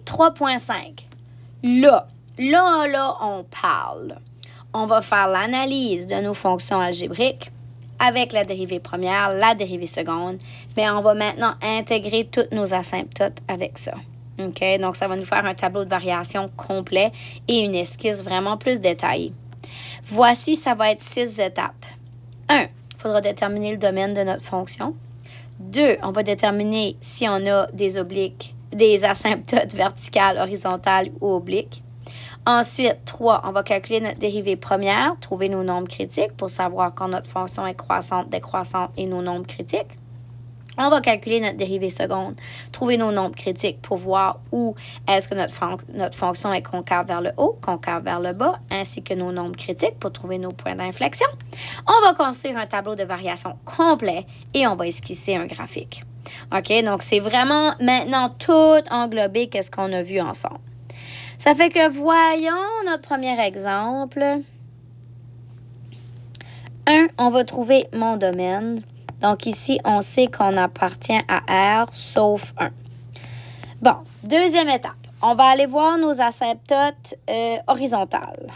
3.5. Là, on parle. On va faire l'analyse de nos fonctions algébriques avec la dérivée première, la dérivée seconde. Mais on va maintenant intégrer toutes nos asymptotes avec ça. OK? Donc, ça va nous faire un tableau de variation complet et une esquisse vraiment plus détaillée. Voici, ça va être 6 étapes. 1, il faudra déterminer le domaine de notre fonction. 2, on va déterminer si on a des asymptotes verticales, horizontales ou obliques. Ensuite, 3, on va calculer notre dérivée première, trouver nos nombres critiques pour savoir quand notre fonction est croissante, décroissante et nos nombres critiques. On va calculer notre dérivée seconde, trouver nos nombres critiques pour voir où est-ce que notre fonction est concave vers le haut, concave vers le bas, ainsi que nos nombres critiques pour trouver nos points d'inflexion. On va construire un tableau de variation complet et on va esquisser un graphique. OK? Donc, c'est vraiment maintenant tout englobé qu'est-ce qu'on a vu ensemble. Ça fait que voyons notre premier exemple. 1, on va trouver mon domaine. Donc, ici, on sait qu'on appartient à R, sauf 1. Bon, deuxième étape. On va aller voir nos asymptotes horizontales.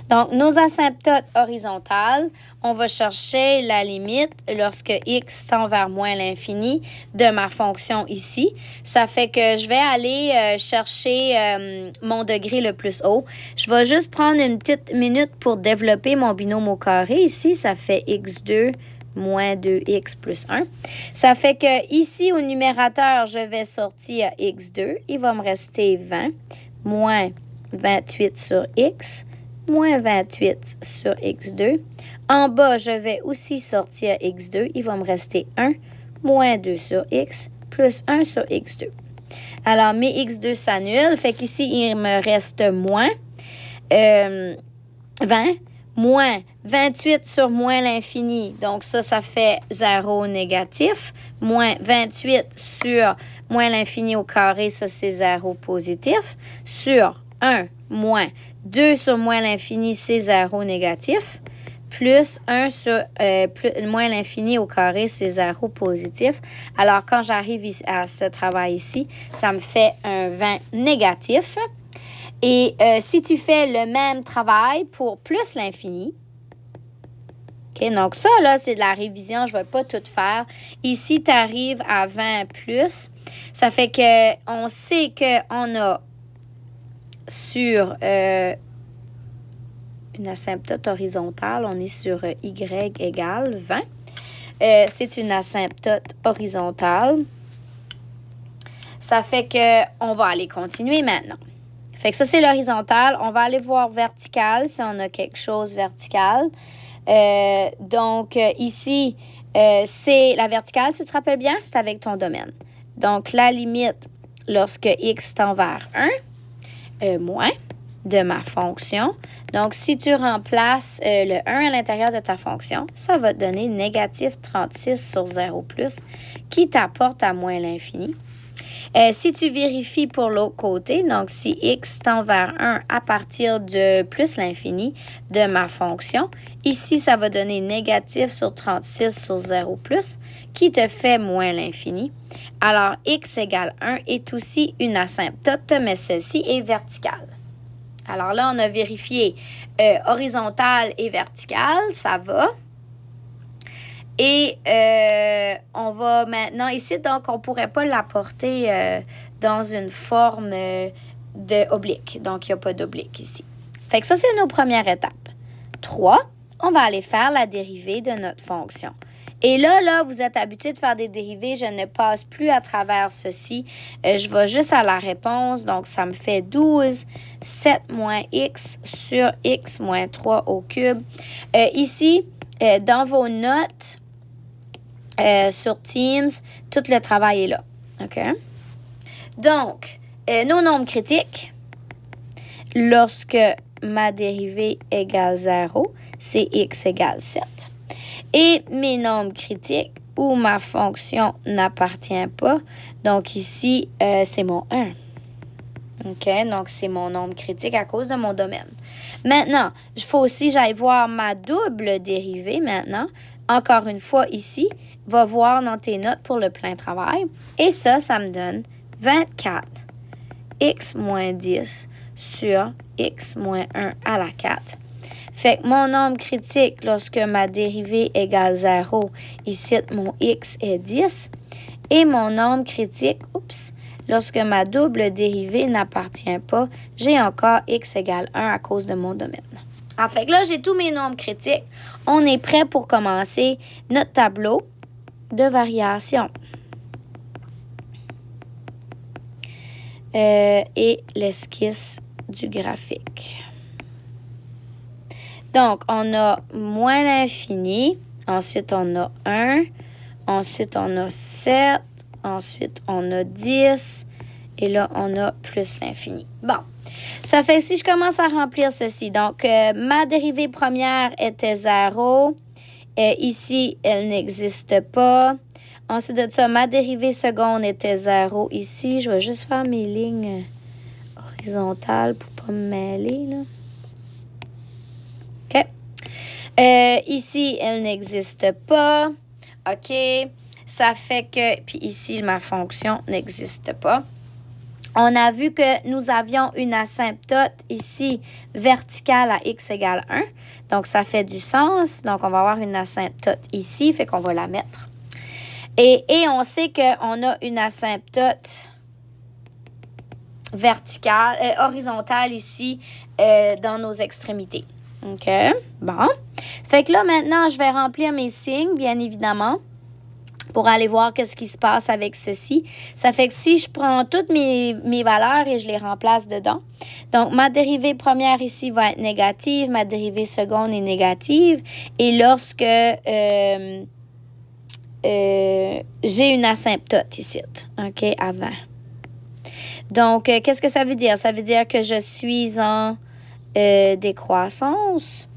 Donc, nos asymptotes horizontales, on va chercher la limite lorsque x tend vers moins l'infini de ma fonction ici. Ça fait que je vais aller chercher mon degré le plus haut. Je vais juste prendre une petite minute pour développer mon binôme au carré. Ici, ça fait x2 moins 2x plus 1. Ça fait que ici, au numérateur, je vais sortir x2. Il va me rester 20 moins 28 sur x moins 28 sur x2. En bas, je vais aussi sortir x2. Il va me rester 1 moins 2 sur x plus 1 sur x2. Alors, mes x2 s'annulent. Fait qu'ici, il me reste moins 20 moins 28 sur moins l'infini. Donc, ça fait 0 négatif. Moins 28 sur moins l'infini au carré, ça, c'est 0 positif. Sur 1 moins 2 sur moins l'infini, c'est 0 négatif. Plus 1 sur moins l'infini au carré, c'est 0 positif. Alors, quand j'arrive à ce travail ici, ça me fait un 20 négatif. Et si tu fais le même travail pour plus l'infini, OK, donc ça, là, c'est de la révision. Je ne vais pas tout faire. Ici, tu arrives à 20 plus. Ça fait qu'on sait qu'on a sur une asymptote horizontale, on est sur y égale 20. C'est une asymptote horizontale. Ça fait qu'on va aller continuer maintenant. Fait que ça, c'est l'horizontale. On va aller voir vertical, si on a quelque chose vertical. Donc, ici, c'est la verticale, tu te rappelles bien? C'est avec ton domaine. Donc, la limite, lorsque x tend vers 1, moins de ma fonction. Donc, si tu remplaces le 1 à l'intérieur de ta fonction, ça va te donner négatif 36 sur 0 plus, qui t'apporte à moins l'infini. Si tu vérifies pour l'autre côté, donc si x tend vers 1 à partir de plus l'infini de ma fonction, ici, ça va donner négatif sur 36 sur 0 plus, qui te fait moins l'infini. Alors, x égale 1 est aussi une asymptote, mais celle-ci est verticale. Alors là, on a vérifié horizontale et verticale, ça va. Et on va maintenant ici, donc on ne pourrait pas l'apporter dans une forme de oblique. Donc, il n'y a pas d'oblique ici. Fait que ça, c'est nos premières étapes. 3, on va aller faire la dérivée de notre fonction. Et là, vous êtes habitué de faire des dérivées. Je ne passe plus à travers ceci. Je vais juste à la réponse. Donc, ça me fait 12, 7 moins x sur x moins 3 au cube. Ici, dans vos notes sur Teams, tout le travail est là. OK? Donc, nos nombres critiques, lorsque ma dérivée égale 0, c'est x égale 7. Et mes nombres critiques où ma fonction n'appartient pas, donc ici, c'est mon 1. OK? Donc, c'est mon nombre critique à cause de mon domaine. Maintenant, il faut aussi que j'aille voir ma double dérivée maintenant. encore une fois ici, va voir dans tes notes pour le plein travail. Et ça me donne 24 x moins 10 sur x moins 1 à la 4. Fait que mon nombre critique, lorsque ma dérivée égale 0, ici, mon x est 10. Et mon nombre critique, lorsque ma double dérivée n'appartient pas, j'ai encore x égale 1 à cause de mon domaine. En fait, là, j'ai tous mes nombres critiques. On est prêt pour commencer notre tableau de variation. Et l'esquisse du graphique. Donc, on a moins l'infini. Ensuite, on a 1. Ensuite, on a 7. Ensuite, on a 10. Et là, on a plus l'infini. Bon, ça fait que si je commence à remplir ceci. Donc, ma dérivée première était 0. Ici, elle n'existe pas. Ensuite de ça, ma dérivée seconde était 0 ici. Je vais juste faire mes lignes horizontales pour ne pas me mêler, là. OK. Ici, elle n'existe pas. OK. Ça fait que... Puis ici, ma fonction n'existe pas. On a vu que nous avions une asymptote ici verticale à x égale 1. Donc, ça fait du sens. Donc, on va avoir une asymptote ici. Fait qu'on va la mettre. Et on sait qu'on a une asymptote verticale, horizontale ici dans nos extrémités. OK? Bon. Fait que là, maintenant, je vais remplir mes signes, bien évidemment, pour aller voir qu'est-ce qui se passe avec ceci. Ça fait que si je prends toutes mes valeurs et je les remplace dedans, donc ma dérivée première ici va être négative, ma dérivée seconde est négative, et lorsque j'ai une asymptote ici, OK, avant. Donc, qu'est-ce que ça veut dire? Ça veut dire que je suis en décroissance,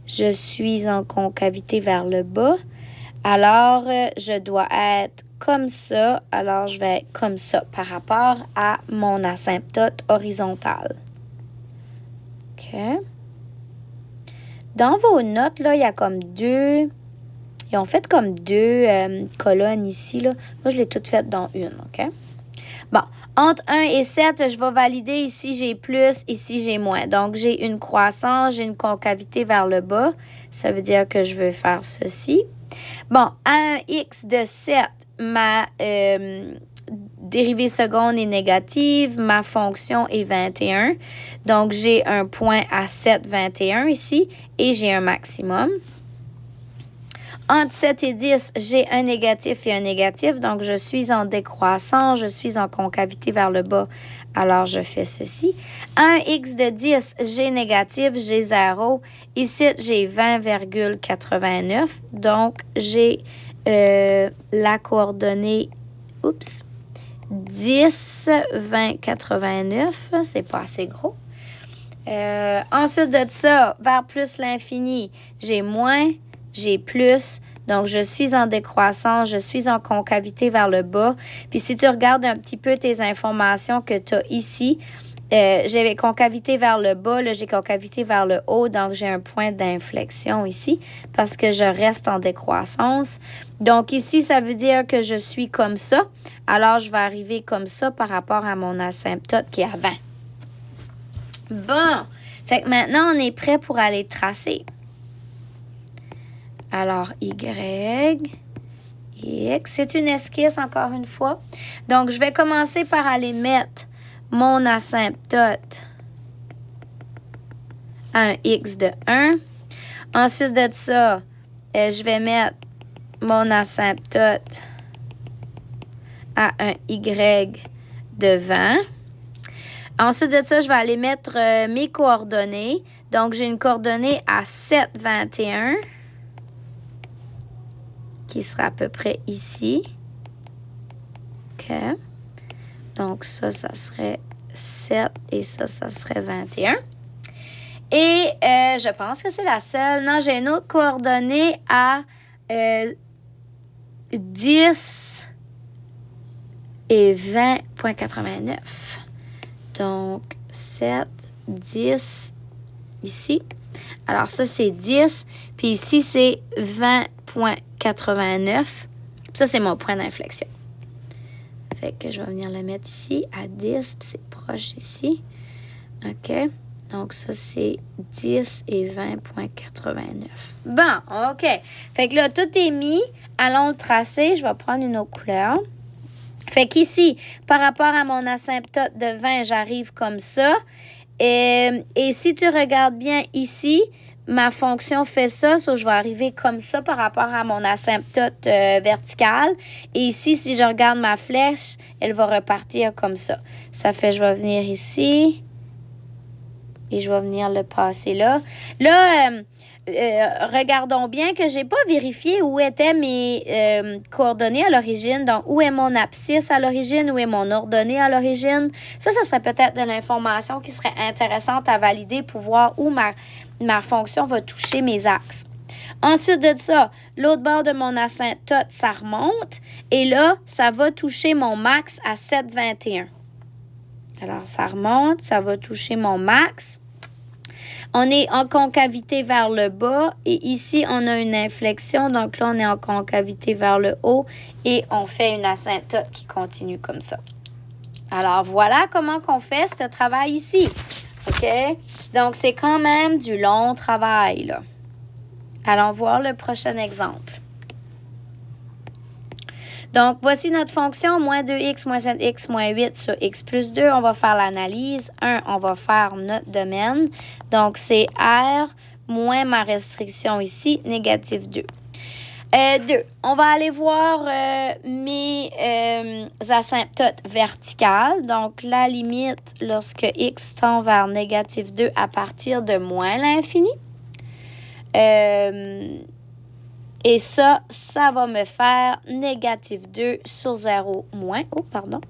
je suis en concavité vers le bas, alors je dois être comme ça, alors je vais être comme ça par rapport à mon asymptote horizontale. OK. Dans vos notes, là, il y a comme deux... Ils ont fait comme deux colonnes ici, là. Moi, je l'ai toutes faites dans une, OK? Bon, entre 1 et 7, je vais valider ici, j'ai plus, ici, j'ai moins. Donc, j'ai une croissance, j'ai une concavité vers le bas. Ça veut dire que je veux faire ceci. Bon, à un x de 7, ma dérivée seconde est négative, ma fonction est 21. Donc, j'ai un point à 7, 21 ici, et j'ai un maximum. Entre 7 et 10, j'ai un négatif et un négatif. Donc, je suis en décroissance, je suis en concavité vers le bas. Alors, je fais ceci. Un x de 10, j'ai négatif, j'ai 0. Ici, j'ai 20,89. Donc, j'ai la coordonnée, 10, 20, 89. C'est pas assez gros. Ensuite de ça, vers plus l'infini, j'ai moins. J'ai plus, donc je suis en décroissance, je suis en concavité vers le bas. Puis si tu regardes un petit peu tes informations que tu as ici, j'ai concavité vers le bas, là j'ai concavité vers le haut, donc j'ai un point d'inflexion ici parce que je reste en décroissance. Donc ici, ça veut dire que je suis comme ça, alors je vais arriver comme ça par rapport à mon asymptote qui est à 20. Bon, fait que maintenant on est prêt pour aller tracer. Alors, Y, X, c'est une esquisse encore une fois. Donc, je vais commencer par aller mettre mon asymptote à un X de 1. Ensuite de ça, je vais mettre mon asymptote à un Y de 20. Ensuite de ça, je vais aller mettre mes coordonnées. Donc, j'ai une coordonnée à 7, 21. Qui sera à peu près ici. OK. Donc, ça serait 7 et ça serait 21. Et je pense que c'est la seule. Non, j'ai une autre coordonnée à 10 et 20,89. Donc, 7, 10 ici. Alors, ça, c'est 10. Puis ici, c'est 20,89. Ça, c'est mon point d'inflexion. Fait que je vais venir le mettre ici à 10. Puis c'est proche ici. OK. Donc, ça, c'est 10 et 20,89. Bon, OK. Fait que là, tout est mis. Allons le tracer. Je vais prendre une autre couleur. Fait qu'ici, par rapport à mon asymptote de 20, j'arrive comme ça. Et si tu regardes bien ici, ma fonction fait ça. Je vais arriver comme ça par rapport à mon asymptote vertical. Et ici, si je regarde ma flèche, elle va repartir comme ça. Ça fait, je vais venir ici. Et je vais venir le passer là. Là, regardons bien que je n'ai pas vérifié où étaient mes coordonnées à l'origine. Donc, où est mon abscisse à l'origine? Où est mon ordonnée à l'origine? Ça serait peut-être de l'information qui serait intéressante à valider pour voir où ma fonction va toucher mes axes. Ensuite de ça, l'autre bord de mon asymptote, ça remonte. Et là, ça va toucher mon max à 7,21. Alors, ça remonte, ça va toucher mon max. On est en concavité vers le bas et ici, on a une inflexion. Donc là, on est en concavité vers le haut et on fait une asymptote qui continue comme ça. Alors, voilà comment on fait ce travail ici. OK? Donc, c'est quand même du long travail, là. Allons voir le prochain exemple. Donc, voici notre fonction, moins 2x, moins 7x, moins 8 sur x plus 2. On va faire l'analyse. 1, on va faire notre domaine. Donc, c'est R moins ma restriction ici, négative 2. 2, on va aller voir mes asymptotes verticales. Donc, la limite lorsque x tend vers négative 2 à partir de moins l'infini. Et ça va me faire négative 2 sur 0 moins. Oh, pardon.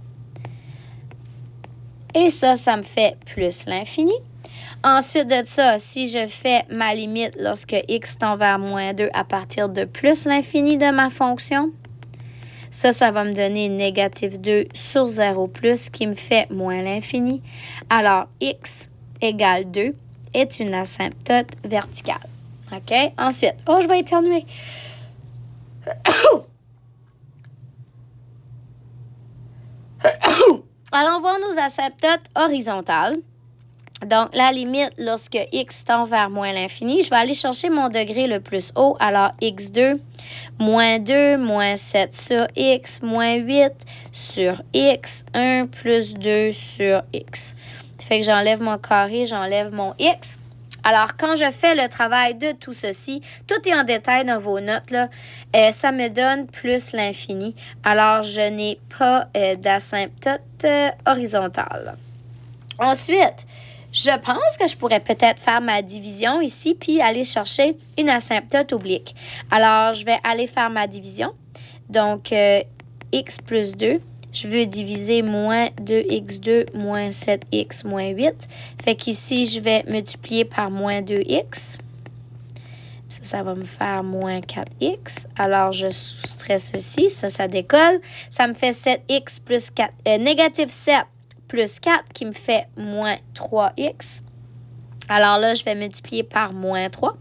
Et ça me fait plus l'infini. Ensuite de ça, si je fais ma limite lorsque x tend vers moins 2 à partir de plus l'infini de ma fonction, ça va me donner négative 2 sur 0 plus qui me fait moins l'infini. Alors, x égale 2 est une asymptote verticale. OK? Ensuite, je vais éternuer. Allons voir nos asymptotes horizontales. Donc, la limite lorsque x tend vers moins l'infini, je vais aller chercher mon degré le plus haut. Alors, x2, moins 2, moins 7 sur x, moins 8 sur x, 1 plus 2 sur x. Ça fait que j'enlève mon carré, j'enlève mon x. Alors, quand je fais le travail de tout ceci, tout est en détail dans vos notes, là, ça me donne plus l'infini. Alors, je n'ai pas d'asymptote horizontale. Ensuite, je pense que je pourrais peut-être faire ma division ici puis aller chercher une asymptote oblique. Alors, je vais aller faire ma division. Donc, x plus 2. Je veux diviser moins 2x2 moins 7x moins 8. Fait qu'ici, je vais multiplier par moins 2x. Ça va me faire moins 4x. Alors, je soustrais ceci. Ça décolle. Ça me fait 7x plus 4, négative 7 plus 4 qui me fait moins 3x. Alors là, je vais multiplier par moins 3.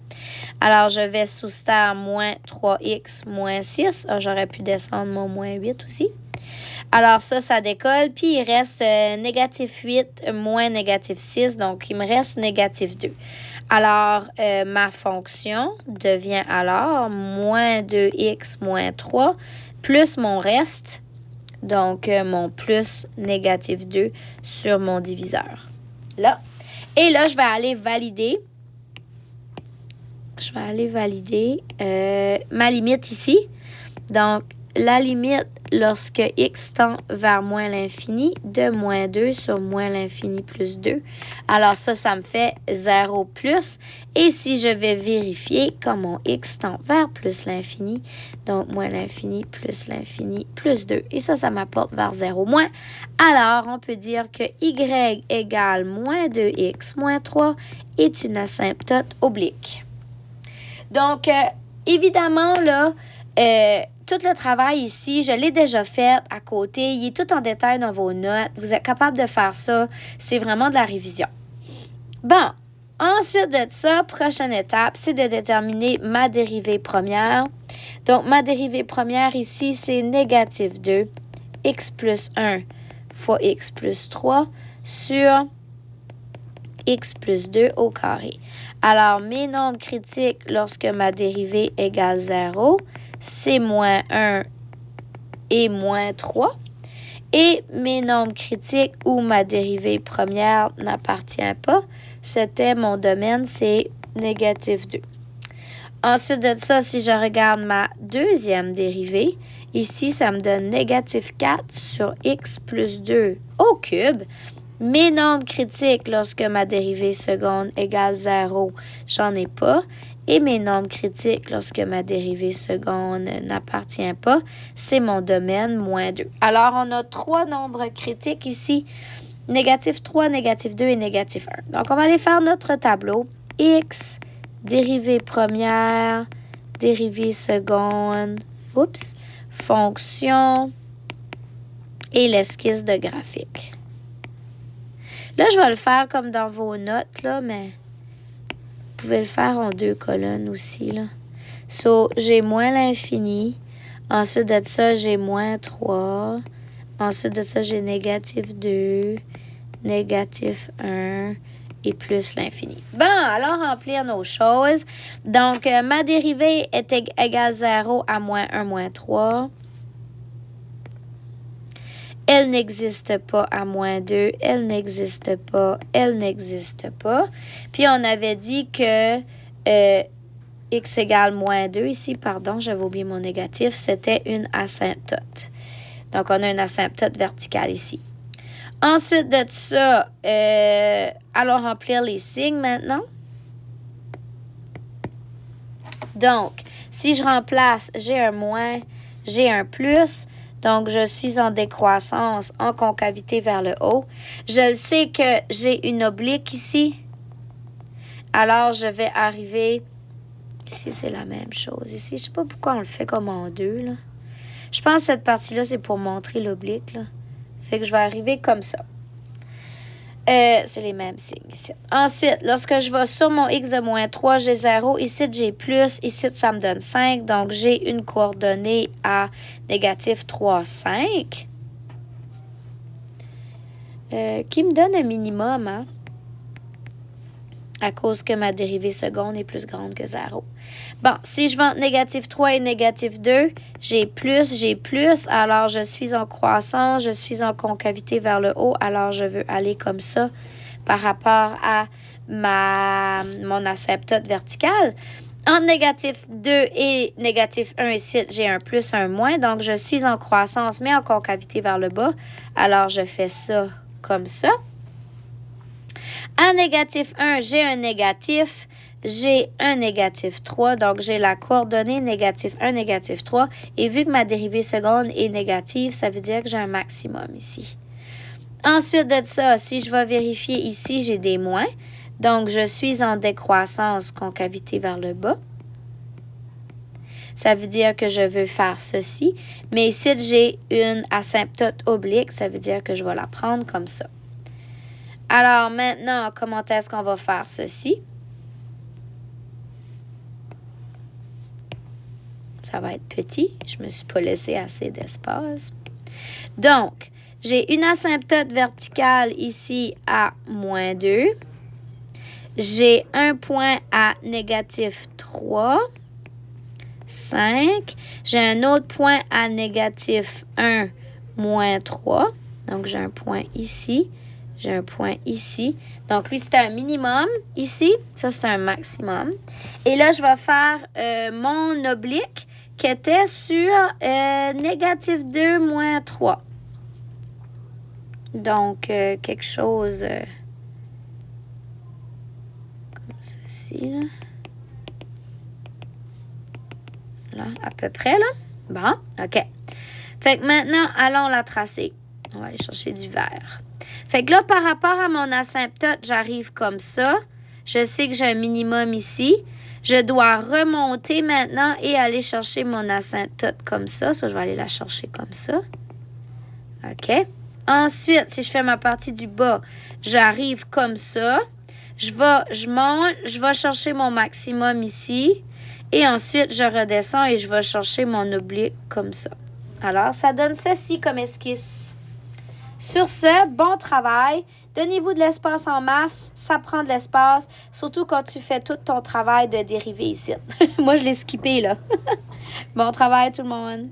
Alors, je vais soustraire moins 3x moins 6. J'aurais pu descendre mon moins 8 aussi. Alors ça décolle. Puis, il reste négative 8 moins négative 6. Donc, il me reste négative 2. Alors, ma fonction devient alors moins 2x moins 3 plus mon reste. Donc, mon plus négative 2 sur mon diviseur. Là. Et là, je vais aller valider. Ma limite ici. Donc, la limite lorsque x tend vers moins l'infini de moins 2 sur moins l'infini plus 2. Alors ça me fait 0 plus. Et si je vais vérifier comme mon x tend vers plus l'infini, donc moins l'infini plus 2. Et ça m'apporte vers 0 moins. Alors, on peut dire que y égale moins 2x moins 3 est une asymptote oblique. Donc, évidemment, là, tout le travail ici, je l'ai déjà fait à côté. Il est tout en détail dans vos notes. Vous êtes capable de faire ça. C'est vraiment de la révision. Bon, Ensuite de ça, prochaine étape, c'est de déterminer ma dérivée première. Donc, ma dérivée première ici, c'est négatif 2, x plus 1 fois x plus 3 sur x plus 2 au carré. Alors, mes nombres critiques lorsque ma dérivée égale 0, c'est moins 1 et moins 3. Et mes nombres critiques où ma dérivée première n'appartient pas, c'était mon domaine, c'est négatif 2. Ensuite de ça, si je regarde ma deuxième dérivée, ici, ça me donne négatif 4 sur x plus 2 au cube. Mes nombres critiques lorsque ma dérivée seconde égale 0, j'en ai pas. Et mes nombres critiques lorsque ma dérivée seconde n'appartient pas, c'est mon domaine, moins 2. Alors, on a 3 nombres critiques ici, négatif 3, négatif 2 et négatif 1. Donc, on va aller faire notre tableau. X, dérivée première, dérivée seconde, fonction et l'esquisse de graphique. Là, je vais le faire comme dans vos notes, là, mais vous pouvez le faire en 2 colonnes aussi, là. So, j'ai moins l'infini. Ensuite de ça, j'ai moins 3. Ensuite de ça, j'ai négatif 2, négatif 1 et plus l'infini. Bon, allons remplir nos choses. Donc, ma dérivée est égale 0 à moins 1 moins 3. Elle n'existe pas à moins 2, elle n'existe pas, elle n'existe pas. Puis, on avait dit que x égale moins 2, ici, pardon, j'avais oublié mon négatif, c'était une asymptote. Donc, on a une asymptote verticale ici. Ensuite de ça, allons remplir les signes maintenant. Donc, si je remplace, j'ai un moins, j'ai un plus. Donc, je suis en décroissance, en concavité vers le haut. Je sais que j'ai une oblique ici. Alors, je vais arriver... Ici, c'est la même chose. Ici, je ne sais pas pourquoi on le fait comme en 2, là. Je pense que cette partie-là, c'est pour montrer l'oblique, là. Fait que je vais arriver comme ça. C'est les mêmes signes ici. Ensuite, lorsque je vais sur mon x de moins 3, j'ai 0. Ici, j'ai plus. Ici, ça me donne 5. Donc, j'ai une coordonnée à négatif 3, 5. Qui me donne un minimum, hein? À cause que ma dérivée seconde est plus grande que 0. Bon, si je vais entre négatif 3 et négatif 2, j'ai plus, alors je suis en croissance, je suis en concavité vers le haut, alors je veux aller comme ça par rapport à mon asymptote verticale. Entre négatif 2 et négatif 1 ici, j'ai un plus, un moins, donc je suis en croissance, mais en concavité vers le bas, alors je fais ça comme ça. À négatif 1, j'ai un négatif 3, donc j'ai la coordonnée négatif 1, négatif 3. Et vu que ma dérivée seconde est négative, ça veut dire que j'ai un maximum ici. Ensuite de ça, si je vais vérifier ici, j'ai des moins. Donc, je suis en décroissance, concavité vers le bas. Ça veut dire que je veux faire ceci. Mais ici, j'ai une asymptote oblique, ça veut dire que je vais la prendre comme ça. Alors, maintenant, comment est-ce qu'on va faire ceci? Ça va être petit. Je ne me suis pas laissé assez d'espace. Donc, j'ai une asymptote verticale ici à moins 2. J'ai un point à négatif 3, 5. J'ai un autre point à négatif 1, moins 3. Donc, j'ai un point ici. J'ai un point ici. Donc, lui, c'est un minimum ici. Ça, c'est un maximum. Et là, je vais faire mon oblique qui était sur négatif 2, moins 3. Donc, quelque chose comme ceci, là. Là, à peu près, là. Bon, OK. Fait que maintenant, allons la tracer. On va aller chercher du vert. Fait que là, par rapport à mon asymptote, j'arrive comme ça. Je sais que j'ai un minimum ici. Je dois remonter maintenant et aller chercher mon asymptote comme ça. Ça, je vais aller la chercher comme ça. OK. Ensuite, si je fais ma partie du bas, j'arrive comme ça. Je vais chercher mon maximum ici. Et ensuite, je redescends et je vais chercher mon oblique comme ça. Alors, ça donne ceci comme esquisse. Sur ce, bon travail. Donnez-vous de l'espace en masse. Ça prend de l'espace, surtout quand tu fais tout ton travail de dérivé ici. Moi, je l'ai skippé, là. Bon travail, tout le monde.